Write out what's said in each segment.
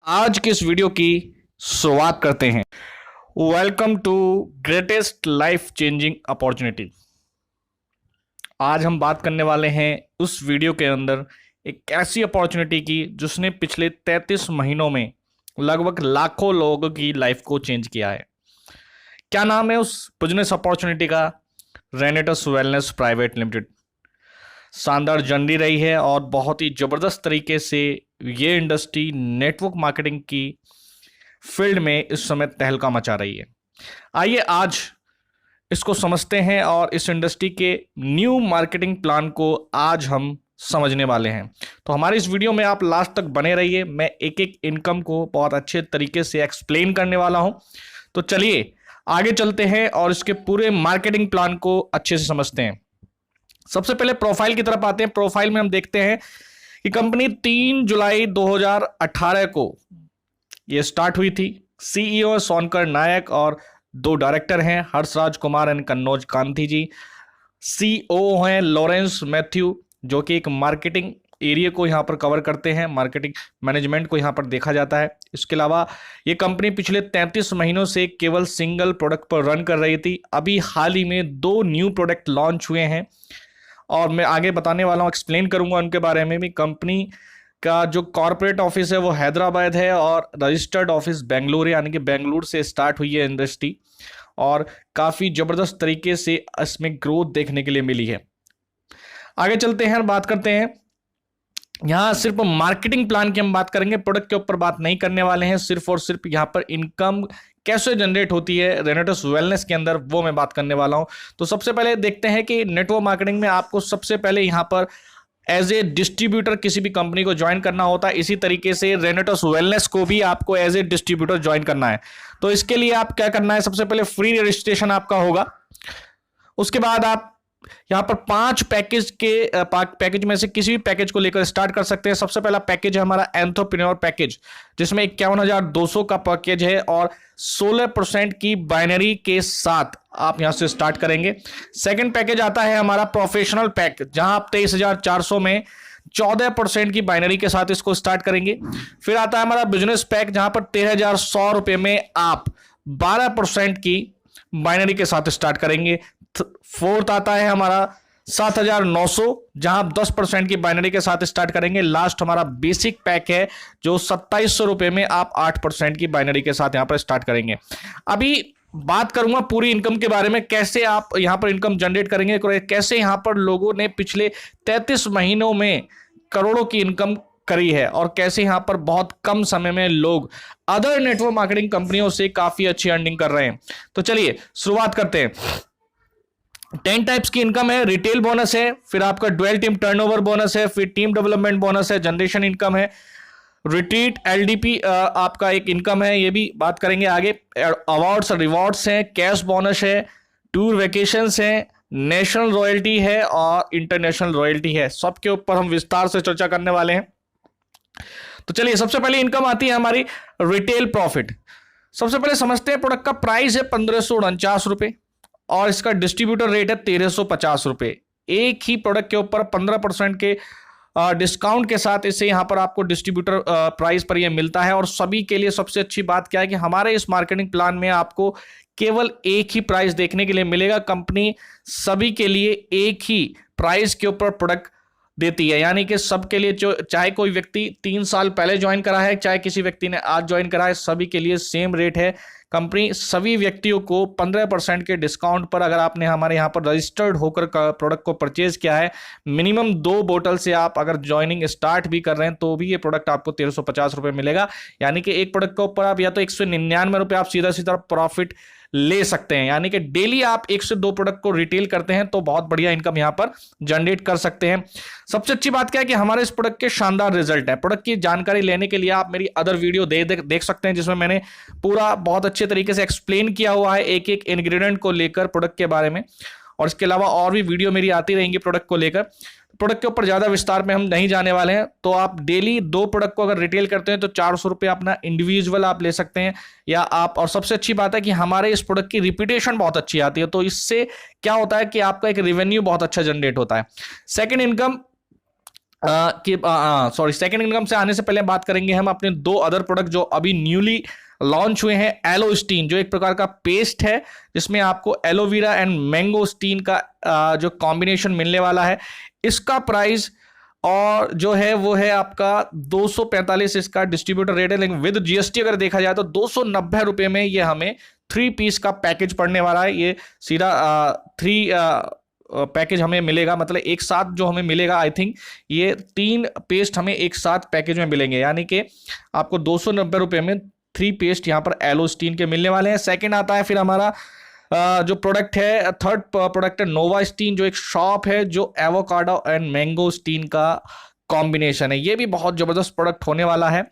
आज की इस वीडियो की शुरुआत करते हैं। Welcome to greatest life changing opportunity. आज हम बात करने वाले हैं उस वीडियो के अंदर एक ऐसी अपॉर्चुनिटी की जिसने पिछले 33 महीनों में लगभग लाखों लोगों की लाइफ को चेंज किया है। क्या नाम है उस बिजनेस अपॉर्चुनिटी का? रेनेटस वेलनेस प्राइवेट लिमिटेड। शानदार जर्नी रही है और बहुत ही ज़बरदस्त तरीके से ये इंडस्ट्री नेटवर्क मार्केटिंग की फील्ड में इस समय तहलका मचा रही है। आइए आज इसको समझते हैं और इस इंडस्ट्री के न्यू मार्केटिंग प्लान को आज हम समझने वाले हैं। तो हमारी इस वीडियो में आप लास्ट तक बने रहिए। मैं एक एक इनकम को बहुत अच्छे तरीके से एक्सप्लेन करने वाला हूं। तो चलिए आगे चलते हैं और इसके पूरे मार्केटिंग प्लान को अच्छे से समझते हैं। सबसे पहले प्रोफाइल की तरफ आते हैं। प्रोफाइल में हम देखते हैं कि कंपनी 3 जुलाई 2018 को ये स्टार्ट हुई थी। सीईओ सोनकर नायक और 2 डायरेक्टर हैं, हर्षराज कुमार एंड कन्नौज कांति जी। सीओ हैं लॉरेंस मैथ्यू, जो कि एक मार्केटिंग एरिया को यहाँ पर कवर करते हैं, मार्केटिंग मैनेजमेंट को यहाँ पर देखा जाता है। इसके अलावा ये कंपनी पिछले 33 महीनों से केवल सिंगल प्रोडक्ट पर रन कर रही थी। अभी हाल ही में 2 न्यू प्रोडक्ट लॉन्च हुए हैं और मैं आगे बताने वाला हूँ, एक्सप्लेन करूंगा उनके बारे में भी। कंपनी का जो कॉर्पोरेट ऑफिस है वो हैदराबाद है और रजिस्टर्ड ऑफिस बेंगलुरु है, यानी कि बेंगलुरु से स्टार्ट हुई है इंडस्ट्री और काफ़ी ज़बरदस्त तरीके से इसमें ग्रोथ देखने के लिए मिली है। आगे चलते हैं, बात करते हैं। यहाँ सिर्फ मार्केटिंग प्लान की हम बात करेंगे, प्रोडक्ट के ऊपर बात नहीं करने वाले हैं। सिर्फ और सिर्फ यहाँ पर इनकम कैसे जनरेट होती है रेनेटस वेलनेस के अंदर, वो मैं बात करने वाला हूँ। तो सबसे पहले देखते हैं कि नेटवर्क मार्केटिंग में आपको सबसे पहले यहाँ पर एज ए डिस्ट्रीब्यूटर किसी भी कंपनी को ज्वाइन करना होता है। इसी तरीके से रेनेटस वेलनेस को भी आपको एज ए डिस्ट्रीब्यूटर ज्वाइन करना है। तो इसके लिए आप क्या करना है, सबसे पहले फ्री रजिस्ट्रेशन आपका होगा। उसके बाद आप यहाँ पर 5 पैकेज में से किसी भी पैकेज को लेकर स्टार्ट कर सकते हैं। सबसे पहला पैकेज है हमारा एंटरप्रेन्योर पैकेज, जिसमें 51,200 का पैकेज है और 16% की बाइनरी के साथ आप यहां से स्टार्ट करेंगे। सेकंड पैकेज आता है हमारा प्रोफेशनल पैक, जहां आप 23,400 में 14% की बाइनरी के साथ इसको स्टार्ट करेंगे। फिर आता है हमारा बिजनेस पैक, जहां पर 13,100 रुपए में आप 12% की बाइनरी के साथ स्टार्ट करेंगे। फोर्थ आता है हमारा 7,900, जहां आप 10% की बाइनरी के साथ स्टार्ट करेंगे। लास्ट हमारा बेसिक पैक है, जो 2,700 रुपए में आप 8% की बाइनरी के साथ यहां पर स्टार्ट करेंगे। अभी बात करूंगा पूरी इनकम के बारे में, कैसे आप यहां पर इनकम जनरेट करेंगे, कैसे यहां पर लोगों ने पिछले 33 महीनों में करोड़ों की इनकम करी है और कैसे यहां पर बहुत कम समय में लोग अदर नेटवर्क मार्केटिंग कंपनियों से काफी अच्छी अर्निंग कर रहे हैं। तो चलिए शुरुआत करते हैं। 10 टाइप्स की इनकम है। रिटेल बोनस है, फिर आपका डुअल टीम टर्नओवर बोनस है, फिर टीम डेवलपमेंट बोनस है, जनरेशन इनकम है, रिट्रीट एलडीपी आपका एक इनकम है, ये भी बात करेंगे आगे। अवार्ड्स रिवॉर्ड्स हैं, कैश बोनस है, टूर वेकेशंस है, नेशनल रॉयल्टी है और इंटरनेशनल रॉयल्टी है। सबके ऊपर हम विस्तार से चर्चा करने वाले हैं। तो चलिए सबसे पहले इनकम आती है हमारी रिटेल प्रॉफिट। सबसे पहले समझते हैं, प्रोडक्ट का प्राइस है 1,549 रुपए और इसका डिस्ट्रीब्यूटर रेट है 1,350 रुपए। एक ही प्रोडक्ट के ऊपर 15% के डिस्काउंट के साथ इसे यहां पर आपको डिस्ट्रीब्यूटर प्राइस पर यह मिलता है। और सभी के लिए सबसे अच्छी बात क्या है कि हमारे इस मार्केटिंग प्लान में आपको केवल एक ही प्राइस देखने के लिए मिलेगा। कंपनी सभी के लिए एक ही प्राइस के ऊपर प्रोडक्ट देती है, यानी कि सबके लिए, जो चाहे कोई व्यक्ति 3 साल पहले ज्वाइन करा है, चाहे किसी व्यक्ति ने आज ज्वाइन करा है, सभी के लिए सेम रेट है। कंपनी सभी व्यक्तियों को 15% के डिस्काउंट पर, अगर आपने हमारे यहाँ पर रजिस्टर्ड होकर प्रोडक्ट को परचेज किया है, मिनिमम 2 बोतल से आप अगर ज्वाइनिंग स्टार्ट भी कर रहे हैं तो भी ये प्रोडक्ट आपको 1,350 रुपये मिलेगा। यानी कि एक प्रोडक्ट के ऊपर आप या तो 199 रुपये आप सीधा सीधा प्रॉफिट ले सकते हैं। यानी कि डेली आप 1 से 2 प्रोडक्ट को रिटेल करते हैं तो बहुत बढ़िया इनकम यहां पर जनरेट कर सकते हैं। सबसे अच्छी बात क्या है कि हमारे इस प्रोडक्ट के शानदार रिजल्ट है। प्रोडक्ट की जानकारी लेने के लिए आप मेरी अदर वीडियो देख सकते हैं, जिसमें मैंने पूरा बहुत अच्छे तरीके से एक्सप्लेन किया हुआ है एक एक इंग्रेडिएंट को लेकर प्रोडक्ट के बारे में। और इसके अलावा और भी वीडियो मेरी आती रहेंगी प्रोडक्ट को लेकर। प्रोडक्ट के ऊपर ज़्यादा विस्तार में हम नहीं जाने वाले हैं। तो आप डेली 2 प्रोडक्ट को अगर रिटेल करते हैं तो 400 रुपये अपना इंडिविजुअल आप ले सकते हैं या आप। और सबसे अच्छी बात है कि हमारे इस प्रोडक्ट की रिपीटेशन बहुत अच्छी आती है, तो इससे क्या होता है कि आपका एक रेवेन्यू बहुत अच्छा जनरेट होता है। Second income sorry, second income से आने से पहले बात करेंगे हम अपने दो अदर प्रोडक्ट जो अभी न्यूली लॉन्च हुए हैं। एलोस्टीन जो एक प्रकार का पेस्ट है जिसमें आपको एलोवेरा एंड मैंगोस्टीन का जो कॉम्बिनेशन मिलने वाला है, इसका प्राइस और जो है वो है आपका 245 इसका डिस्ट्रीब्यूटर रेट है, लेकिन विद जीएसटी अगर देखा जाए तो 290 रुपए में ये हमें 3 पीस का पैकेज पड़ने वाला है। ये सीधा 3 पैकेज हमें मिलेगा, मतलब एक साथ जो हमें मिलेगा, आई थिंक ये 3 पेस्ट हमें एक साथ पैकेज में मिलेंगे, यानी कि आपको 290 रुपए में 3 पेस्ट यहाँ पर एलोस्टीन के मिलने वाले हैं। सेकंड आता है फिर हमारा जो प्रोडक्ट है, थर्ड प्रोडक्ट है नोवास्टीन, जो एक शॉप है जो एवोकाडो एंड मैंगोस्टीन का कॉम्बिनेशन है। ये भी बहुत जबरदस्त प्रोडक्ट होने वाला है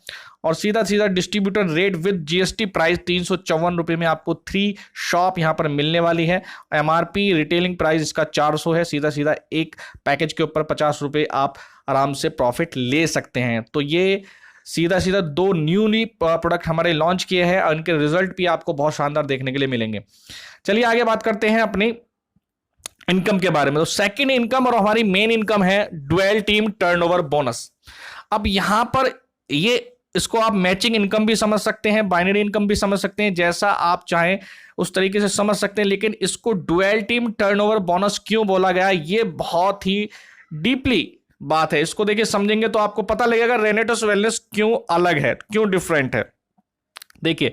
और सीधा सीधा distributor rate with GST price 354 रुपये में आपको 3 शॉप यहाँ पर मिलने वाली है। एमआरपी रिटेलिंग प्राइस इसका 400 है। सीधा सीधा एक पैकेज के ऊपर 50 रुपये आप आराम से प्रॉफिट ले सकते हैं। तो ये सीधा सीधा दो न्यूली प्रोडक्ट हमारे लॉन्च किए हैं और इनके रिजल्ट भी आपको बहुत शानदार देखने के लिए मिलेंगे। चलिए आगे बात करते हैं अपनी इनकम के बारे में। तो सेकंड इनकम और हमारी मेन इनकम है डुअल टीम टर्नओवर बोनस। अब यहां पर ये इसको आप मैचिंग इनकम भी समझ सकते हैं, बाइनरी इनकम भी समझ सकते हैं, जैसा आप चाहें उस तरीके से समझ सकते हैं। लेकिन इसको डुअल टीम टर्नओवर बोनस क्यों बोला गया, ये बहुत ही डीपली बात है। इसको देखिए समझेंगे तो आपको पता लगेगा रेनेटस वेलनेस क्यों अलग है, क्यों डिफरेंट है। देखिए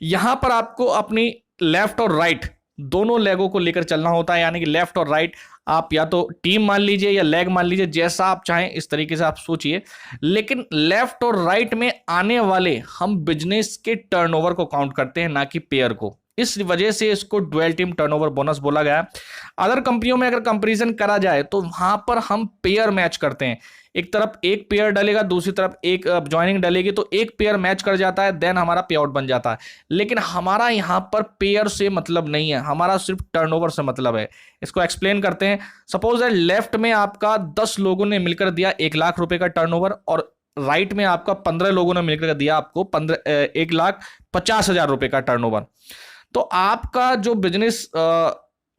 यहां पर आपको अपनी लेफ्ट और राइट दोनों लेगों को लेकर चलना होता है, यानी कि लेफ्ट और राइट आप या तो टीम मान लीजिए या लेग मान लीजिए, जैसा आप चाहें इस तरीके से आप सोचिए। लेकिन लेफ्ट और राइट में आने वाले हम बिजनेस के टर्नओवर को काउंट करते हैं, ना कि पेयर को। इस वजह से इसको डुअल टीम टर्नओवर बोनस बोला गया है। अदर कंपनियों में अगर कंपैरिजन करा जाए तो वहां पर हम पेयर मैच करते हैं, एक तरफ एक पेयर डलेगा, दूसरी तरफ एक ज्वाइनिंग डलेगी, तो एक पेयर मैच कर जाता है, देन हमारा पे आउट बन जाता है। लेकिन हमारा यहां पर पेयर से मतलब नहीं है, हमारा सिर्फ टर्नओवर से मतलब है। इसको एक्सप्लेन करते हैं। सपोज दैट लेफ्ट में आपका 10 लोगों ने मिलकर दिया 1 लाख रुपए का टर्नओवर और राइट में आपका 15 लोगों ने मिलकर दिया आपको 1,50,000 रुपए का टर्नओवर। तो आपका जो बिजनेस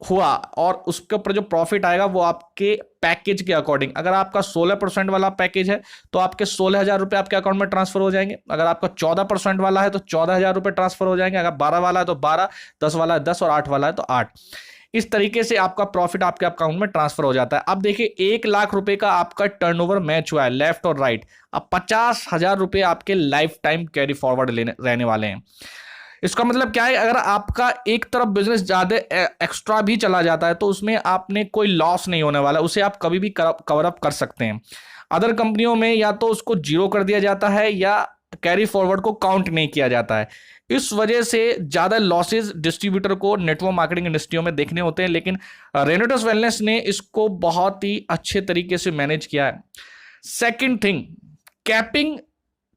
हुआ और उसके ऊपर जो प्रॉफिट आएगा वो आपके पैकेज के अकॉर्डिंग, अगर आपका 16% वाला पैकेज है तो आपके 16,000 रुपए आपके अकाउंट में ट्रांसफर हो जाएंगे। अगर आपका 14% वाला है तो 14,000 रुपए ट्रांसफर हो जाएंगे। अगर 12 वाला है तो 12, 10 वाला है 10 और 8 वाला है तो 8। इस तरीके से आपका प्रॉफिट आपके अकाउंट में ट्रांसफर हो जाता है। अब देखिए 1 लाख रुपए का आपका टर्नओवर मैच हुआ है लेफ्ट और राइट। अब 50,000 रुपए आपके लाइफ टाइम कैरी फॉरवर्ड रहने वाले हैं। इसका मतलब क्या है, अगर आपका एक तरफ बिजनेस ज्यादा एक्स्ट्रा भी चला जाता है तो उसमें आपने कोई लॉस नहीं होने वाला, उसे आप कभी भी कवर अप कर सकते हैं। अदर कंपनियों में या तो उसको जीरो कर दिया जाता है या कैरी फॉरवर्ड को काउंट नहीं किया जाता है। इस वजह से ज्यादा लॉसेज डिस्ट्रीब्यूटर को नेटवर्क मार्केटिंग इंडस्ट्रियों में देखने होते हैं। लेकिन रेनेटस वेलनेस ने इसको बहुत ही अच्छे तरीके से मैनेज किया है। सेकेंड थिंग, कैपिंग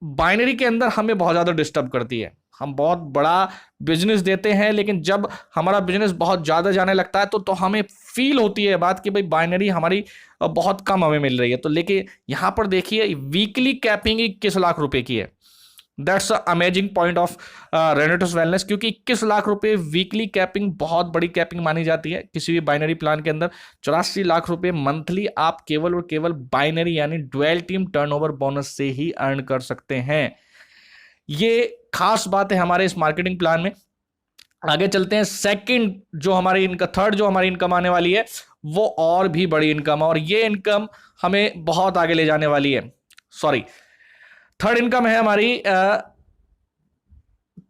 बाइनरी के अंदर हमें बहुत ज्यादा डिस्टर्ब करती है। हम बहुत बड़ा बिजनेस देते हैं लेकिन जब हमारा बिजनेस बहुत ज़्यादा जाने लगता है तो हमें फील होती है बात कि भाई बाइनरी हमारी बहुत कम हमें मिल रही है। तो लेकिन यहाँ पर देखिए वीकली कैपिंग 21 लाख रुपए की है। That's a amazing point of रेनेटस wellness, क्योंकि 21 लाख रुपए वीकली कैपिंग बहुत बड़ी कैपिंग मानी जाती है किसी भी बाइनरी प्लान के अंदर। 84 लाख रुपए मंथली आप केवल और केवल बाइनरी यानी डुअल टीम टर्नओवर बोनस से ही अर्न कर सकते हैं। ये खास बात है हमारे इस मार्केटिंग प्लान में। आगे चलते हैं। सेकंड जो हमारी इनका थर्ड जो हमारी इनकम आने वाली है वो और भी बड़ी इनकम है और ये इनकम हमें बहुत आगे ले जाने वाली है। सॉरी, थर्ड इनकम है हमारी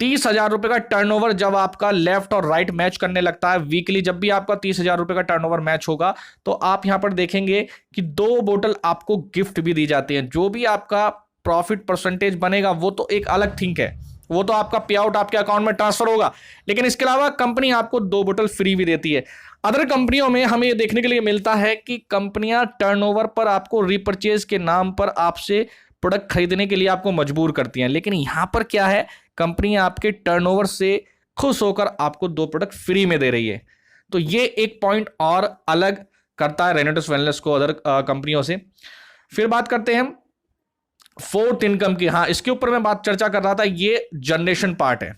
30,000 रुपए का टर्नओवर। जब आपका लेफ्ट और राइट मैच करने लगता है वीकली, जब भी आपका 30,000 रुपए का टर्नओवर मैच होगा तो आप यहां पर देखेंगे कि 2 बोतल आपको गिफ्ट भी दी जाती है। जो भी आपका प्रॉफिट परसेंटेज बनेगा वो तो एक अलग थिंग है, वो तो आपका पे आउट आपके अकाउंट में ट्रांसफर होगा, लेकिन इसके अलावा कंपनी आपको 2 बोतल फ्री भी देती है। अदर कंपनियों में हमें ये देखने के लिए मिलता है कि कंपनियां टर्नओवर पर आपको रीपर्चेज के नाम पर आपसे प्रोडक्ट खरीदने के लिए आपको मजबूर करती हैं, लेकिन यहां पर क्या है, कंपनी आपके टर्नओवर से खुश होकर आपको 2 प्रोडक्ट फ्री में दे रही है। तो ये एक पॉइंट और अलग करता है रेनेटस वेलनेस को अदर कंपनियों से। फिर बात करते हैं हम फोर्थ इनकम की। हाँ, इसके ऊपर मैं बात चर्चा कर रहा था, ये जनरेशन पार्ट है।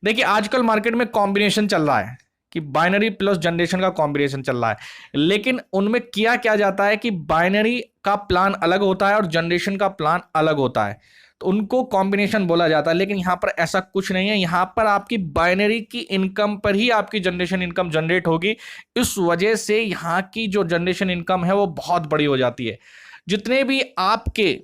देखिए आजकल मार्केट में कॉम्बिनेशन चल रहा है कि बाइनरी प्लस जनरेशन का कॉम्बिनेशन चल रहा है, लेकिन उनमें किया क्या जाता है कि बाइनरी का प्लान अलग होता है और जनरेशन का प्लान अलग होता है, तो उनको कॉम्बिनेशन बोला जाता है। लेकिन यहां पर ऐसा कुछ नहीं है, यहां पर आपकी बाइनरी की इनकम पर ही आपकी जनरेशन इनकम जनरेट होगी। इस वजह से यहां की जो जनरेशन इनकम है वो बहुत बड़ी हो जाती है। जितने भी आपके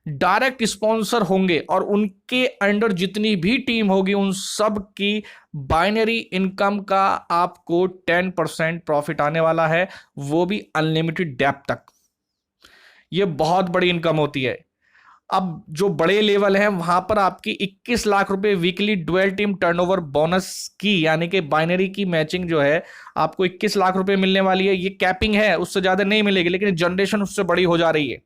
डायरेक्ट स्पॉन्सर होंगे और उनके अंडर जितनी भी टीम होगी, उन सब की बाइनरी इनकम का आपको 10% प्रॉफिट आने वाला है, वो भी अनलिमिटेड डेप्थ तक। ये बहुत बड़ी इनकम होती है। अब जो बड़े लेवल हैं वहां पर आपकी 21 लाख रुपए weekly dual team turnover bonus की, यानी कि बाइनरी की मैचिंग जो है आपको 21 लाख रुपए मिलने वाली है। ये कैपिंग है, उससे ज्यादा नहीं मिलेगी, लेकिन जनरेशन उससे बड़ी हो जा रही है।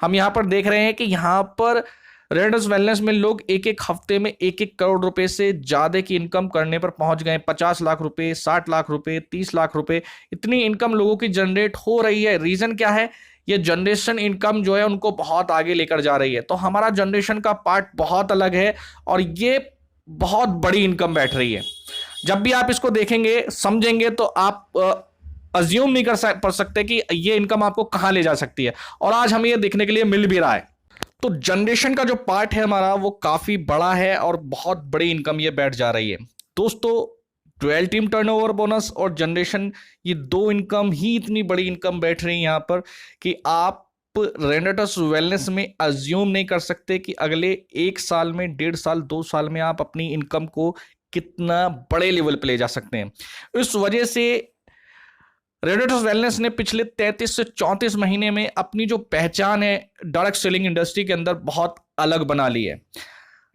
हम यहां पर देख रहे हैं कि यहां पर रेडर्स वेलनेस में लोग एक एक हफ्ते में 1-1 करोड़ रुपए से ज्यादा की इनकम करने पर पहुंच गए। 50 लाख रुपए, 60 लाख रुपए, 30 लाख रुपए, इतनी इनकम लोगों की जनरेट हो रही है। रीजन क्या है? ये जनरेशन इनकम जो है उनको बहुत आगे लेकर जा रही है। तो हमारा जनरेशन का पार्ट बहुत अलग है और ये बहुत बड़ी इनकम बैठ रही है। जब भी आप इसको देखेंगे, समझेंगे, तो आप अज्यूम नहीं कर सकते कि ये इनकम आपको कहां ले जा सकती है, और आज हमें ये देखने के लिए मिल भी रहा है। तो जनरेशन का जो पार्ट है हमारा वो काफी बड़ा है और बहुत बड़ी इनकम ये बैठ जा रही है। दोस्तों, डुअल टीम टर्नओवर बोनस और जनरेशन, ये दो इनकम ही इतनी बड़ी इनकम बैठ रही है यहां पर कि आप रेनेटस वेलनेस में अज्यूम नहीं कर सकते कि अगले 1 साल में, 1.5 साल, 2 साल में आप अपनी इनकम को कितना बड़े लेवल पे ले जा सकते हैं। इस वजह से रेनेटस वेलनेस ने पिछले 33 से 34 महीने में अपनी जो पहचान है डायरेक्ट सेलिंग इंडस्ट्री के अंदर बहुत अलग बना ली है।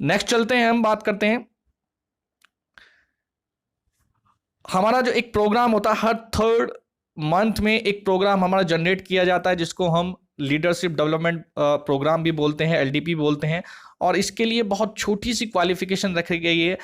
नेक्स्ट चलते हैं, हम बात करते हैं। हमारा जो एक प्रोग्राम होता है, हर 3rd मंथ में एक प्रोग्राम हमारा जनरेट किया जाता है, जिसको हम लीडरशिप डेवलपमेंट प्रोग्राम भी बोलते हैं, एलडीपी बोलते हैं। और इसके लिए बहुत छोटी सी क्वालिफिकेशन रखी गई है।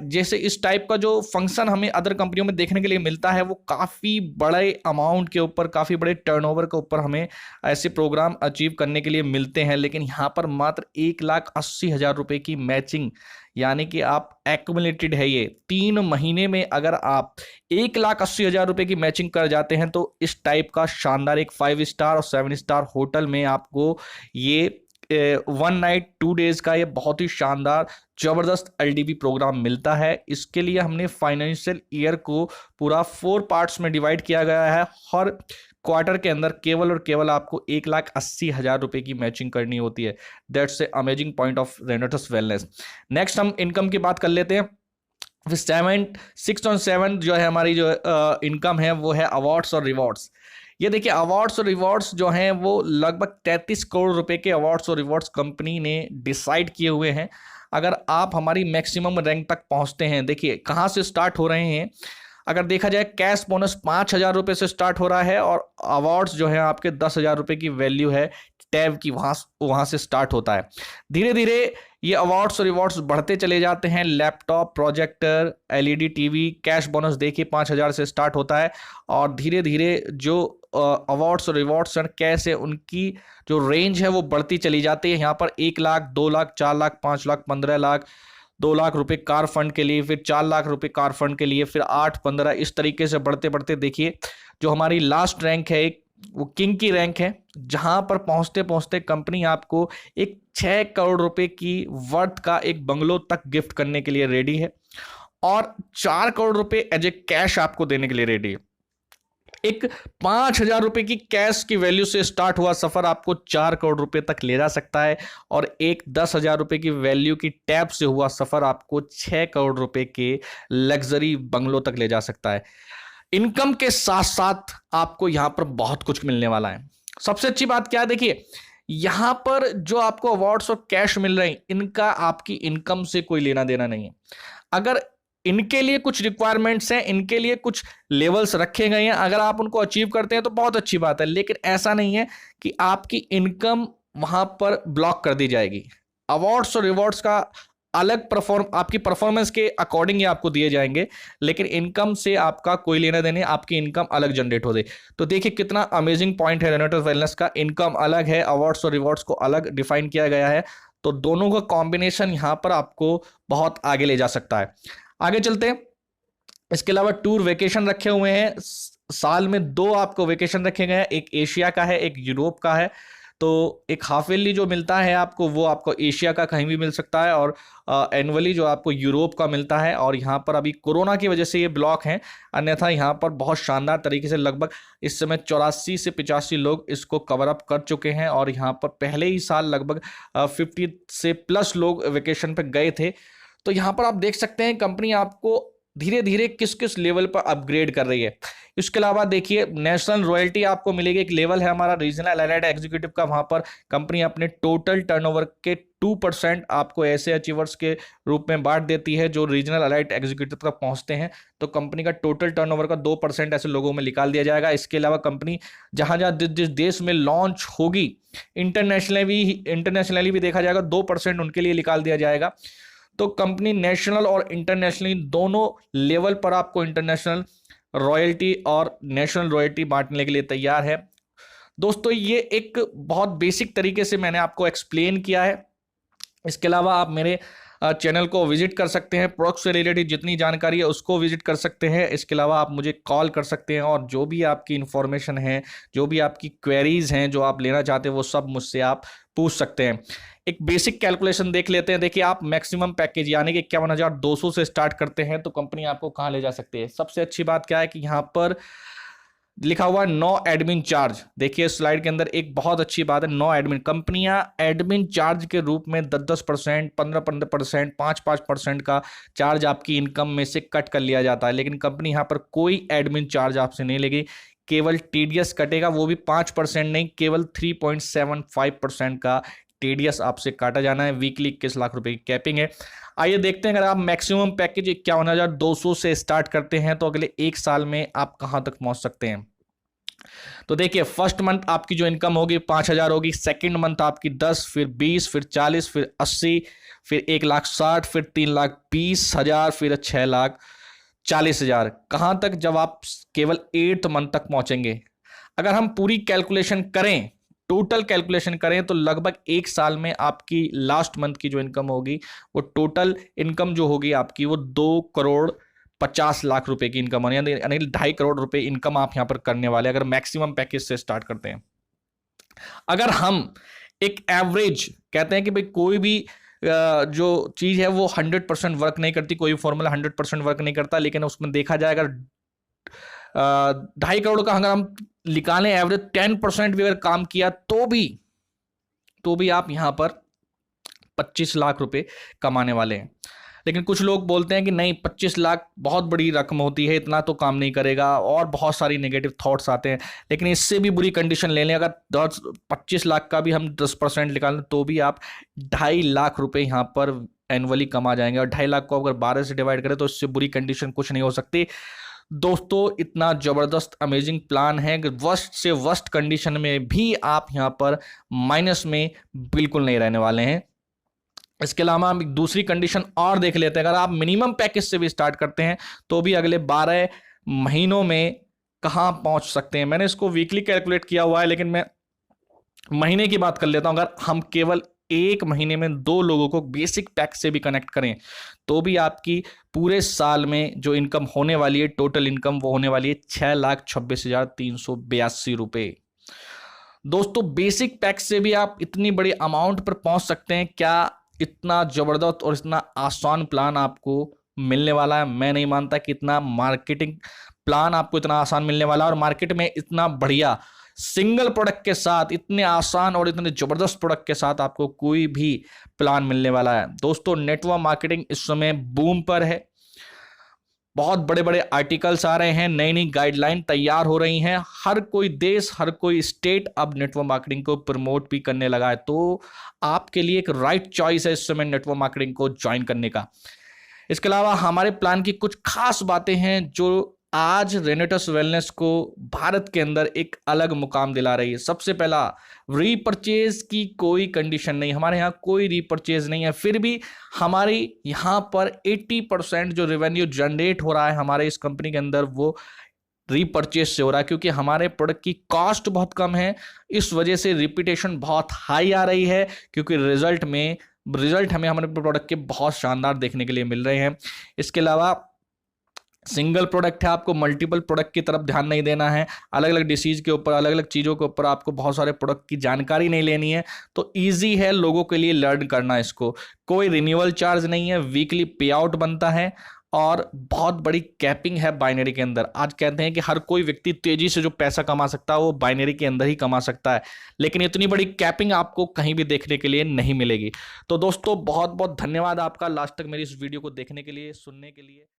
जैसे इस टाइप का जो फंक्शन हमें अदर कंपनियों में देखने के लिए मिलता है, वो काफ़ी बड़े अमाउंट के ऊपर, काफ़ी बड़े टर्नओवर के ऊपर हमें ऐसे प्रोग्राम अचीव करने के लिए मिलते हैं। लेकिन यहाँ पर मात्र 1,80,000 रुपये की मैचिंग, यानी कि आप एक्युमुलेटेड है ये 3 महीने में अगर आप 1,80,000 रुपये की मैचिंग कर जाते हैं, तो इस टाइप का शानदार एक 5 स्टार और 7 स्टार होटल में आपको ये 1 नाइट 2 डेज का ये बहुत ही शानदार जबरदस्त एलडीपी प्रोग्राम मिलता है। इसके लिए हमने फाइनेंशियल ईयर को पूरा 4 पार्ट्स में डिवाइड किया गया है। हर क्वार्टर के अंदर केवल और केवल आपको 1,80,000 रुपये की मैचिंग करनी होती है। That's a amazing point of रेनेटस wellness. Next हम इनकम की बात कर लेते हैं। 6 on 7 जो है हमारी जो इनकम है वो है अवार्ड्स और रिवॉर्ड्स। ये देखिए, अवार्ड्स और रिवॉर्ड्स जो हैं वो लगभग 33 करोड़ रुपए के अवार्ड्स और रिवॉर्ड्स कंपनी ने डिसाइड किए हुए हैं। अगर आप हमारी मैक्सिमम रैंक तक पहुंचते हैं, देखिए कहाँ से स्टार्ट हो रहे हैं। अगर देखा जाए, कैश बोनस 5,000 रुपये से स्टार्ट हो रहा है और अवार्ड्स जो है आपके 10,000 रुपये की वैल्यू है टैब की, वहाँ से स्टार्ट होता है। धीरे धीरे ये अवार्ड्स और रिवॉर्ड्स बढ़ते चले जाते हैं। Laptop, projector, LED TV, cash bonus देखिए 5,000 से स्टार्ट होता है और धीरे धीरे जो अवार्ड्स और रिवॉर्ड्स कैसे उनकी जो रेंज है वो बढ़ती चली जाती है। यहाँ पर 1 लाख, 2 लाख, 4 लाख, 5 लाख, 15 लाख, 2 लाख रुपए कार फंड के लिए, फिर 4 लाख रुपए कार फंड के लिए, फिर 8, 15, इस तरीके से बढ़ते बढ़ते देखिए जो हमारी लास्ट रैंक है एक, वो किंग की रैंक है, जहां पर पहुंचते पहुंचते कंपनी आपको एक 6 करोड़ रुपए की वर्थ का एक बंगलो तक गिफ्ट करने के लिए रेडी है और 4 करोड़ रुपए एज ए कैश आपको देने के लिए रेडी है। एक 5,000 रुपए की कैश की वैल्यू से स्टार्ट हुआ सफर आपको 4 करोड़ रुपए तक ले जा सकता है और एक 10,000 रुपए की वैल्यू की टैब से हुआ सफर आपको 6 करोड़ रुपए के लग्जरी बंगलो तक ले जा सकता है। इनकम के साथ साथ आपको यहां पर बहुत कुछ मिलने वाला है। सबसे अच्छी बात क्या है, देखिए यहां पर जो आपको अवार्ड्स और कैश मिल रहे हैं, इनका आपकी इनकम से कोई लेना देना नहीं है। अगर इनके लिए कुछ रिक्वायरमेंट्स हैं, इनके लिए कुछ लेवल्स रखे गए हैं, अगर आप उनको अचीव करते हैं तो बहुत अच्छी बात है, लेकिन ऐसा नहीं है कि आपकी इनकम वहां पर ब्लॉक कर दी जाएगी। अवार्ड्स और रिवॉर्ड्स का अलग आपकी परफॉर्मेंस के अकॉर्डिंग ही आपको दिए जाएंगे, लेकिन इनकम से आपका कोई लेना देना, आपकी इनकम अलग जनरेट हो दे। तो देखिए कितना अमेजिंग पॉइंट है रेनेटस वेलनेस का। इनकम अलग है, अवार्ड्स और रिवॉर्ड्स को अलग डिफाइन किया गया है, तो दोनों का कॉम्बिनेशन यहां पर आपको बहुत आगे ले जा सकता है। आगे चलते हैं। इसके अलावा टूर वेकेशन रखे हुए हैं, साल में 2 आपको वेकेशन रखे गए हैं, एक एशिया का है, एक यूरोप का है। तो एक हाफ ईयरली जो मिलता है आपको, वो आपको एशिया का कहीं भी मिल सकता है, और एनुअली जो आपको यूरोप का मिलता है। और यहाँ पर अभी कोरोना की वजह से ये ब्लॉक हैं, अन्यथा यहाँ पर बहुत शानदार तरीके से लगभग इस समय 84 से 85 लोग इसको कवर अप कर चुके हैं। और यहाँ पर पहले ही साल लगभग 50 से प्लस लोग वेकेशन पे गए थे। तो यहाँ पर आप देख सकते हैं कंपनी आपको धीरे धीरे किस किस लेवल पर अपग्रेड कर रही है। इसके अलावा देखिए, नेशनल रॉयल्टी आपको मिलेगी, एक लेवल है हमारा रीजनल एलाइड एग्जीक्यूटिव का, वहां पर कंपनी अपने टोटल टर्नओवर के 2% आपको ऐसे अचीवर्स के रूप में बांट देती है जो रीजनल एलाइड एग्जीक्यूटिव तक पहुंचते हैं। तो कंपनी का टोटल टर्नओवर का 2% ऐसे लोगों में निकाल दिया जाएगा। इसके अलावा कंपनी जहां जहां जिस देश में लॉन्च होगी, इंटरनेशनली भी देखा जाएगा, 2% उनके लिए निकाल दिया जाएगा। तो कंपनी नेशनल और इंटरनेशनली दोनों लेवल पर आपको इंटरनेशनल रॉयल्टी और नेशनल रॉयल्टी बांटने के लिए तैयार है। दोस्तों, ये एक बहुत बेसिक तरीके से मैंने आपको एक्सप्लेन किया है। इसके अलावा आप मेरे चैनल को विजिट कर सकते हैं, प्रोडक्ट से रिलेटेड जितनी जानकारी है उसको विजिट कर सकते हैं। इसके अलावा आप मुझे कॉल कर सकते हैं, और जो भी आपकी इंफॉर्मेशन है, जो भी आपकी क्वेरीज हैं, जो आप लेना चाहते हैं, वो सब मुझसे आप पूछ सकते हैं। एक बेसिक कैलकुलेशन देख लेते हैं। देखिए, आप मैक्सिमम पैकेज यानी कि 51,200 से स्टार्ट करते हैं तो कंपनी आपको कहाँ ले जा सकती है। सबसे अच्छी बात क्या है कि यहाँ पर लिखा हुआ नो एडमिन चार्ज। देखिए स्लाइड के अंदर एक बहुत अच्छी बात है, नो एडमिन। कंपनियां एडमिन चार्ज के रूप में 10-10%, 15-15%, 5-5% का चार्ज आपकी इनकम में से कट कर लिया जाता है, लेकिन कंपनी यहाँ पर कोई एडमिन चार्ज आपसे नहीं लेगी। केवल टीडीएस कटेगा, वो भी 5% नहीं, केवल 3.75% का टीडीएस आपसे काटा जाना है। वीकली 21 लाख रुपए की कैपिंग है। आइए देखते हैं, अगर आप मैक्सिमम पैकेज 51,200 से स्टार्ट करते हैं तो अगले 1 साल में आप कहां तक पहुंच सकते हैं। तो देखिए, फर्स्ट मंथ आपकी जो इनकम होगी 5,000 होगी, सेकंड मंथ आपकी 10, फिर 20, फिर 40, फिर 80, फिर 1,60,000, फिर 3,20,000, फिर 6,40,000। कहां तक? जब आप केवल 8th मंथ तक पहुंचेंगे। अगर हम पूरी कैलकुलेशन करें, टोटल कैलकुलेशन करें, तो लगभग 1 साल में आपकी लास्ट मंथ की जो इनकम होगी, वो टोटल इनकम जो होगी आपकी, वो 2,50,00,000 रुपए की इनकम होनी, यानी 2.5 करोड़ रुपए इनकम आप यहां पर करने वाले, अगर मैक्सिमम पैकेज से स्टार्ट करते हैं। अगर हम एक एवरेज कहते हैं कि भाई कोई भी जो चीज है वो 100% वर्क नहीं करती, कोई फॉर्मूला 100% वर्क नहीं करता, लेकिन उसमें देखा जाए अगर 2.5 करोड़ का अगर हम निकालें एवरेज, 10% भी अगर काम किया तो भी आप यहां पर 25 लाख रुपए कमाने वाले हैं। लेकिन कुछ लोग बोलते हैं कि नहीं, 25 लाख बहुत बड़ी रकम होती है, इतना तो काम नहीं करेगा, और बहुत सारी नेगेटिव थॉट्स आते हैं। लेकिन इससे भी बुरी कंडीशन ले लें, अगर 25 लाख का भी हम 10% निकालें तो भी आप 2.5 लाख रुपए यहाँ पर एनुअली कमा जाएंगे। और 2.5 लाख को अगर 12 से डिवाइड करें तो इससे बुरी कंडीशन कुछ नहीं हो सकती। दोस्तों, इतना जबरदस्त अमेजिंग प्लान है कि वर्स्ट से वर्स्ट कंडीशन में भी आप यहां पर माइनस में बिल्कुल नहीं रहने वाले हैं। इसके अलावा हम एक दूसरी कंडीशन और देख लेते हैं। अगर आप मिनिमम पैकेज से भी स्टार्ट करते हैं तो भी अगले 12 महीनों में कहां पहुंच सकते हैं। मैंने इसको वीकली कैलकुलेट किया हुआ है, लेकिन मैं महीने की बात कर लेता हूं। अगर हम केवल 1 महीने में 2 लोगों को बेसिक पैक से भी कनेक्ट करें तो भी आपकी पूरे साल में जो इनकम होने वाली है, टोटल इनकम, वो होने वाली है 6,26,382 रुपए। दोस्तों, बेसिक पैक से भी आप इतनी बड़ी अमाउंट पर पहुंच सकते हैं। क्या इतना जबरदस्त और इतना आसान प्लान आपको मिलने वाला है? मैं नहीं मानता कि इतना मार्केटिंग प्लान आपको इतना आसान मिलने वाला है, और मार्केट में इतना बढ़िया सिंगल प्रोडक्ट के साथ, इतने आसान और इतने जबरदस्त प्रोडक्ट के साथ आपको कोई भी प्लान मिलने वाला है। दोस्तों, नेटवर्क मार्केटिंग इस समय बूम पर है। बहुत बड़े बड़े आर्टिकल्स आ रहे हैं, नई नई गाइडलाइन तैयार हो रही हैं। हर कोई देश, हर कोई स्टेट अब नेटवर्क मार्केटिंग को प्रमोट भी करने लगा है। तो आपके लिए एक राइट चॉइस है इस समय नेटवर्क मार्केटिंग को ज्वाइन करने का। इसके अलावा हमारे प्लान की कुछ खास बातें हैं जो आज रेनेटस वेलनेस को भारत के अंदर एक अलग मुकाम दिला रही है। सबसे पहला, रीपरचेज की कोई कंडीशन नहीं, हमारे यहाँ कोई रीपरचेज नहीं है। फिर भी हमारी यहाँ पर 80% जो रेवेन्यू जनरेट हो रहा है हमारे इस कंपनी के अंदर, वो रीपरचेज से हो रहा है, क्योंकि हमारे प्रोडक्ट की कॉस्ट बहुत कम है। इस वजह से रिपीटेशन बहुत हाई आ रही है, क्योंकि रिजल्ट हमें हमारे प्रोडक्ट के बहुत शानदार देखने के लिए मिल रहे हैं। इसके अलावा सिंगल प्रोडक्ट है, आपको मल्टीपल प्रोडक्ट की तरफ ध्यान नहीं देना है, अलग अलग डिसीज के ऊपर, अलग अलग चीज़ों के ऊपर आपको बहुत सारे प्रोडक्ट की जानकारी नहीं लेनी है, तो ईजी है लोगों के लिए लर्न करना इसको। कोई रिन्यूअल चार्ज नहीं है, वीकली पे आउट बनता है और बहुत बड़ी कैपिंग है बाइनरी के अंदर। आज कहते हैं कि हर कोई व्यक्ति तेजी से जो पैसा कमा सकता है वो बाइनरी के अंदर ही कमा सकता है, लेकिन इतनी बड़ी कैपिंग आपको कहीं भी देखने के लिए नहीं मिलेगी। तो दोस्तों बहुत बहुत धन्यवाद आपका लास्ट तक मेरी इस वीडियो को देखने के लिए, सुनने के लिए।